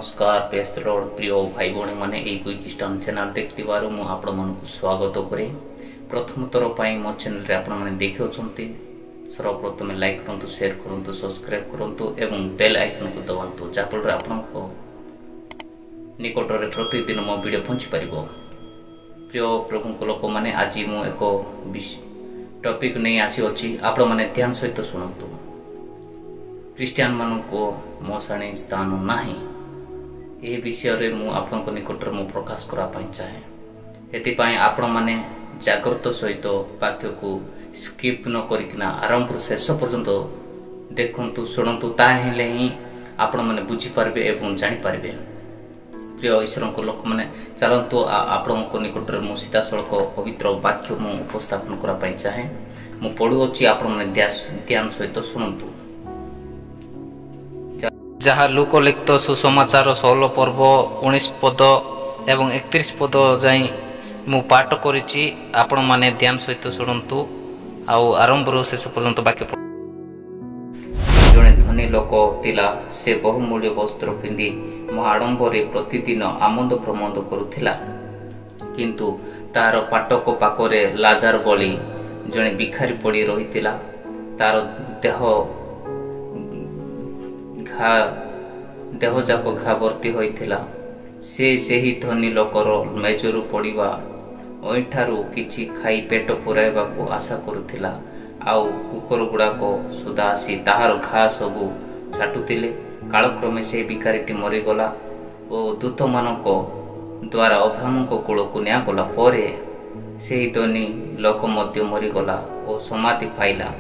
नमस्कार press the Lord प्रिय भाई भौणी मैंने क्विक स्टर्न चैनल देखिबारु मु आपण मानकु स्वागत करे। प्रथम थर पई मो चैनल रे आपण माने देखियोचंती सर्वप्रथम लाइक करंतु, शेयर करंतु, सब्सक्राइब करंतु एवं बेल आइकन को दबांतु जाफल रे आपण को निकट रे प्रतिदिन मो वीडियो पहुंची परिबो। प्रिय प्रभु को लोक माने आज मु एको टॉपिक नै आसी अछि, आपण माने ध्यान सहित सुनंतु। क्रिश्चियन मान को मशाणी स्थान नाही ए विषय रे मु आपन को निकट रे मु प्रकाश करा पई चाहे। एति पई आपण माने जागृत सहित वाक्य को स्किप न करिकना आरंभ ରୁ शेष पर्यंत देखंतु सुनंतु, ताहेले ही आपण माने बुझी पारबे एवं जानि पारबे। प्रिय ईश्वर को लोक माने चलंतु आपण को निकट रे मु सीधा सड़क पवित्र वाक्य मु उपस्थापन करा पई चाहे। मु पढु अछि, आपण माने ध्यान सहित सुनंतु। जहाँ लोकलिखित सुसमाचार 16 पर्व 19 पद एवं 31 पद जाई मु पाठ करिछि, आपण माने ध्यान सहित शुणु। आरंभ रू शेष पर्यंत वाक्य जड़े धनी लोक थिला, से बहुमूल्य वस्त्र पिंधि महाडंबरे प्रतिदिन आमंद प्रमोद करुथिला। किंतु तार पाटक पाखरे लाजार बली जड़े भिखारी पड़ी रहिथिला। तार देह जाक घा भर्ती होइथिला। से सेही धनी लोकर मेजरू पड़िबा ओइठारू किछि खाई पेट पुराइबा को आशा करुथिला। आउ कुकुर गुड़ाक सुधा आसी ताहार घा सबू छाटुथिले। कालक्रमे से भिखारीटी मरीगला और दूत मानक द्वारा अब्राहम को कूल को नियागला। परे सेही धनी लोक मध्य मरीगला और समाधि पाइला।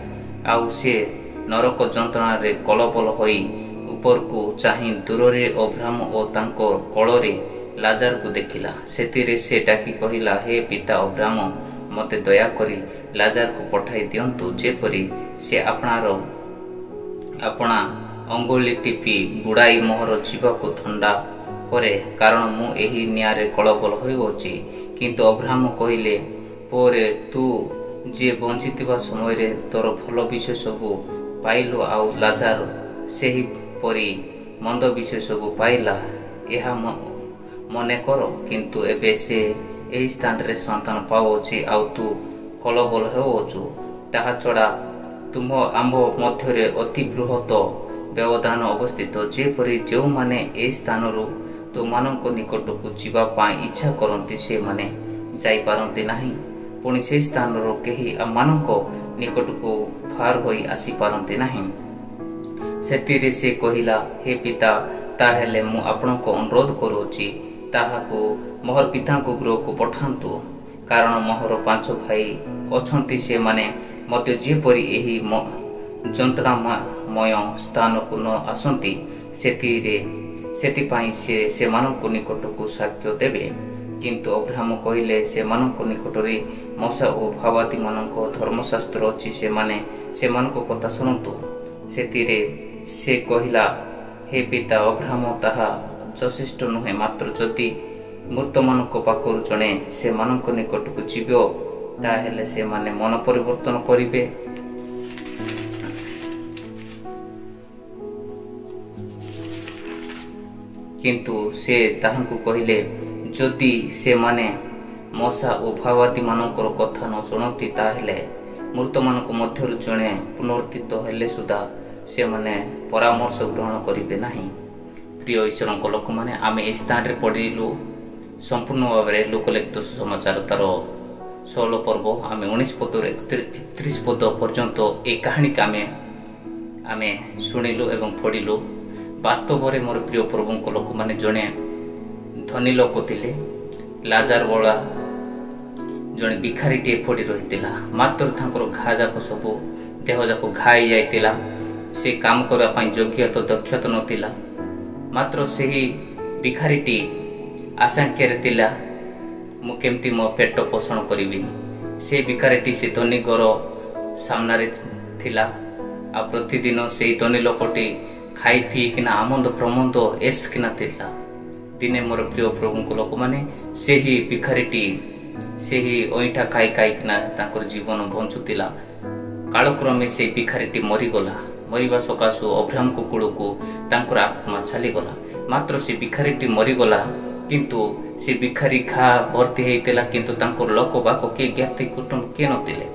आउ से नरक जंत्रणा रे कलबल होई ऊपर को चाहि दूर रे अब्राहम और तांको कଳରେ लाजार को देखिला। सेतिरे से डाकी कहिला, हे पिता अब्राहम, मते दया करी लाजार को पठाई दियंतु, जेपरी से अपना अंगुली टिपी बुड़ाई मोहर जीवा को ठंडा करे, कारण मु एही नियारे कलबल होइछि। किंतु अब्राहम कहिले, पोरे तू जे बंचितिबा समय रे तोर भल विषय सबु पाइलो, आउ लाजार सेही परी मंद विषय सबु पाइला, यह मने करो। किंतु एबे से एही स्थान रे संतान पाओछि, आउ तू कलबल हेउछु। ताहा छड़ा तुम आंब मध्य रे अति बृहत व्यवधान अवस्थित, जेपरी जो माने ए स्थान रु तो मानक निकट को जीवा पाई इच्छा करंती, से माने जाई पारंती नाही। पुणी से स्थान रो केही मानक निकट को फार होई आसी पारंती नाही। सेतिरे से कहिला, हे पिता, ताहेले मु आपण को अनुरोध करूछि, ताहाको मोहर पिता को गृह को पठांतु, कारण मोहर 5 भाई अछंती। से माने मध्य जेपरी एही जंत्रणामय स्थान को न आसंती, सेतिपाई से मानक निकट को साक्ष्य देबे। किंतु अब्राहम कहिले, से मानक निकट रे मूसा और भावाती मानक धर्मशास्त्र अछि, से माने से मानक कथा सुनंतु। सेतिरे से कहिला, हे पिता अब्राहम, ताहा यथेष्ट नुहे, मात्र जदि मृत मानक पाखरु जणे से मानक निकट को जीवो, ताहेले से माने मन परिवर्तन करिवे। किंतु से ताहांकु कहिले, जदि से माने मूसा और भावाती मानकर कथा न सुनती, ताहेले मृत मानक मध्यरु जणे पुनर्थित हेले सुधा से माने परामर्श ग्रहण करिवे नाही। प्रिय ईश्वर को लोक माने आमे ए स्थान रे पढिलु संपूर्ण भाव में लोकलिखित सुसमाचार तार 16 पर्व आमे 19 पद रे 31 पद पर्यंत ए कहानी का आमे सुनिलु एवं पढिलु। वास्तव रे मोर प्रिय प्रभु को लोक माने जणे धनी लोक थिले। लाजार बळा जणे भिखारी टे पड़ी रहितिला। मात्र थांकर घा जाक सब देह जाक घाई जाइतिला। से काम करबा पई योग्य तो दक्षता नथिला। मात्र सेही भिखारीटी आशंका रे थिला, मु केमती मो पेट पोषण करिवि। से भिखारीटी से धनी घर सामना रे थिला। आ प्रतिदिन से धनी लोकटी खाई पी किना आमंद प्रमोद एस किना थिला। दिने मोर प्रिय प्रभु को लोक माने सेही भिखारीटी सेही ओइठा खाई किना तांकर जीवन बंचुतिला। कालक्रमे से भिखारीटी मरीगला। मरिबा सकाशु अब्राहम को कूल को तांकर आत्मा छाली गला। मात्र से भिखारीटी मरीगला किंतु से भिखारी घा भर्ती होता किंतु लोक बाक किए ज्ञाति कुटुंब किए नथिले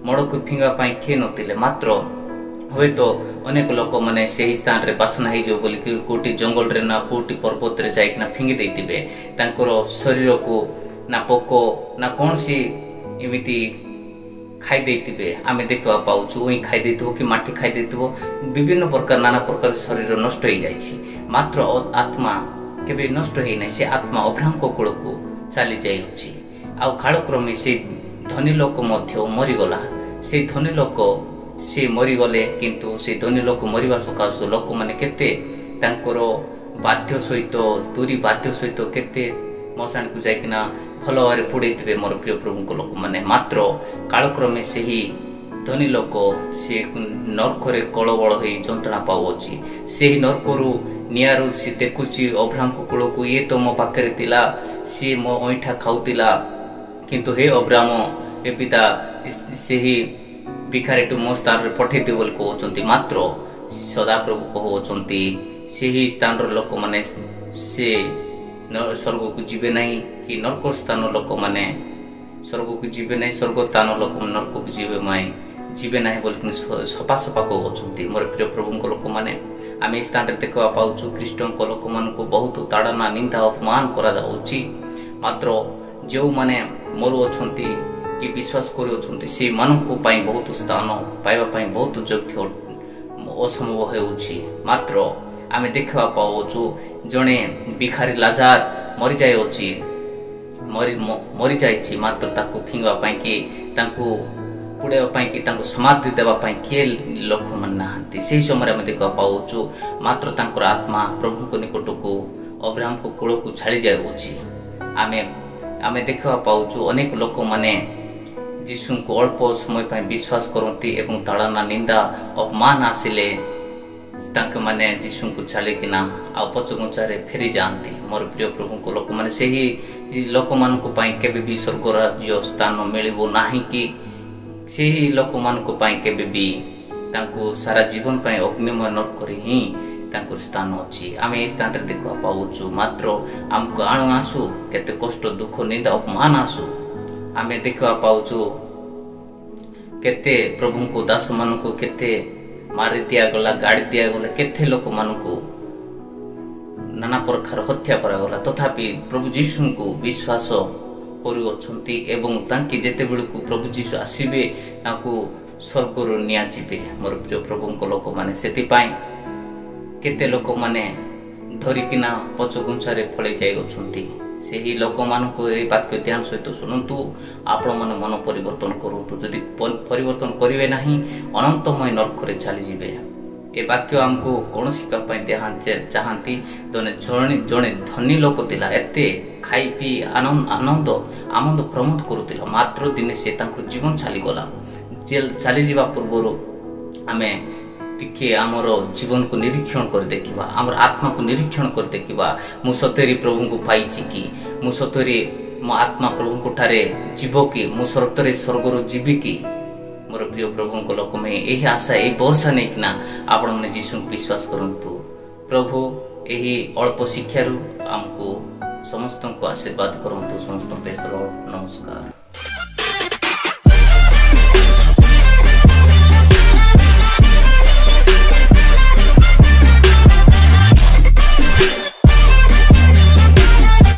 मड़ को फिंगा किए नथिले मात्र हुए तो अनेक लोक मैंने से ही स्थान रे बासना हो बोली कोटी जंगल रे ना कोटी पर्वत रे जाइकिना फिंगी देथिबे शरीर को ना पोक ना कौन सी एमिति खाई देथिबे आमे देखा पाउछु ओई खाई देथिबो कि माटी खाई देथिबो विभिन्न प्रकार नाना प्रकार शरीर नष्ट हो जाइछि मात्र आत्मा केबे नष्ट होई नै से आत्मा अब्राहम को कुल को चली जाइछि आ कालक्रमे से धनी लोक मध्य मरीगला से धनी लोक से मरीगले किंतु से धनी लोक मरिबा सकाशु लोक माने केते तांकर बाध्य सहित दूरी बाध्य सहित केते मशान को जाइकिना भल भाव पोड़े मोर प्रिय प्रभु लोक मैंने मात्र कालक्रमे से ही धनी लोक से नरकरे कलबल हो जंत्रणा पाऊँगी से ही नरकरू निआरू सी देखुची अब्राहम कुल को ये तो मो पाखे थिला सी मो ऐठा खाऊला किंतु हे अब्राहम हे पिता से ही भिखारीटू मो स्थान पठे बोली कहते मात्र सदा प्रभु कहते से ही स्थान लोक मैंने से स्वर्ग को जीवे नहीं कि नरक स्थान लोक मैंने स्वर्ग को जीवे नहीं स्वर्ग स्थान लोक नरक को जीवे माई जीवे ना बोल सफा सफा कहते मोर प्रिय प्रभु लोक मैंने आम स्थान देखा पाचु ख्रीष्ट लोक मान बहुत ताड़ना निंदा अपमान करा मात्र जो मैंने मरु अच्छा कि विश्वास कर से बहुत स्थान पाइबा बहुत योग्य असंभव हो मात्र आमे देखा पाचु जड़े भिखारी लाजार मरी जाए मरी जाइछि मात्र ताकू फिंगवा कि पुड़ाइबा समाधि देवाई किए लोक मन ना से समय आम देखा पाचु मात्र तांकर आत्मा प्रभु निकट को अब्राहम को कूल को छाड़ी जाऊँगी आमे देखा पाचु अनेक लोक माने जीशु को अल्प समय विश्वास करती एवं ताड़ना निंदा अपमान आसिले माने जीशु को छाड़िकिना आ पचगुंचारे फेरी जाती मोर प्रिय प्रभु को लोक मैंने से ही लोक मान केबे भी स्वर्ग राज्य स्थान मिलिबो नाही कि से ही लोक मान केबे भी तांको सारा जीवन अग्निमय नरक ही स्थान अच्छी आम ए स्थान देखा पाचु मात्र आमको आणु आसू केते कष्ट दुख निंदा अपमान आसू आम देखा पाचु केते प्रभु को दास मान को केते मारी दिगला गाड़ी दिगला केते लोक मान नाना प्रकार हत्या करागला तथापि प्रभु जीशु को विश्वास करुअछंती एवं तांकी जेते बेलू प्रभु जीशु आसीबे तांको स्वर्ग निया जीवे मोर प्रिय प्रभु लोक माने सेतिपाई केते लोक माने धरिकिना पचगुंचारे फळे जाई अछंती सेही लोक मान को ए वाक्य ध्यान सहित शुणु आपण मन मन परिवर्तन करूँ जदि परिवर्तन करेंगे ना अनंतमय नरक चली जाए ए वाक्य आमको कौन शिखापी चाहती जड़े धनी लोक थिला एते खाई पी आनंद आनंद प्रमोद करुला मात्र दिने से जीवन चलीगला चली जा पूर्व आमे टिके आमर जीवन को निरीक्षण कर देखिबा आमर आत्मा को निरीक्षण कर देखिबा मु सतरी प्रभु को पाइछि कि मु सतरी मो आत्मा प्रभु को ठारे जीव कि मु सतरे स्वर्गर जीवी कि मोर प्रिय प्रभु को लोक में यही आशा यही भरोसा नहीं कि आपण मैंने जीशु विश्वास करंतु प्रभु यही अल्प शिक्षारू आमको समस्त को आशीर्वाद करंतु समस्त नमस्कार।